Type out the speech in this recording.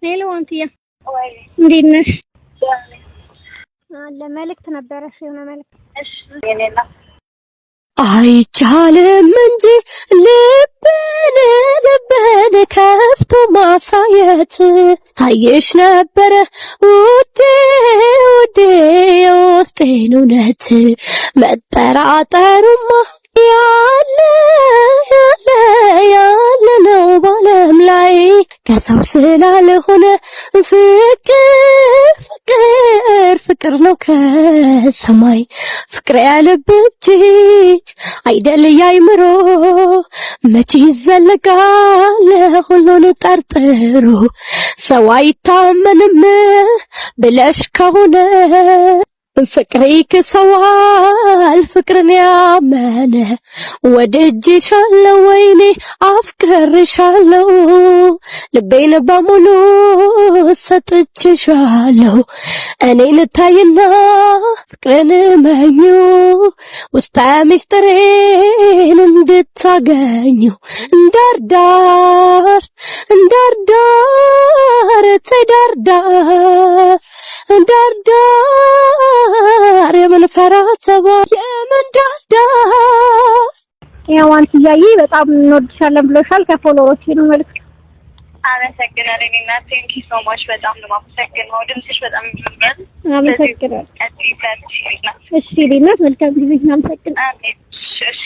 ሄሎ አንቲያ ወይ እንዴት ነሽ? አለ መልእክት ነበረሽ የሆነ መልእክት? እሺ የኔና አይቻልም እንጂ ልብን ከፍቶ ማሳየት ታየሽ ነበረ ውዴ የውስጤን እውነት መጠራጠሩማ ያለ ነው ባለም ላይ ከሰው ስላልሆነ ፍቅር ነው ከሰማይ ፍቅር ያለብች አይደል ያይምሮ መቼ ይዘለቃል ሁሉን ጠርጥሮ ሰው አይታመንም ብለሽ ከሆነ ፍቅሬ ከሰዋል ፍቅርን ያመነ ወድጄሻለሁ ወይኔ አፍቅርሻለሁ ልቤን በሙሉ ሰጥቼሻለሁ እኔን ታይና ፍቅርን መኙ ውስጣ ሚስጥሬን እንድታገኙ እንዳርዳር የምንፈራተባ የምንዳርዳር ያው አንቲያዬ በጣም እንወድሻለን ብሎሻል ከፎሎወሮቼ ነው መልእክት። አመሰግናለሁ እና ቴንክ ዩ ሶ ማች በጣም ነው የማመሰግነው። ድምፅሽ በጣም ይመራል። አመሰግናለሁ። እሺ እሺ ሊና መልካም ጊዜ እናመሰግናለን። እሺ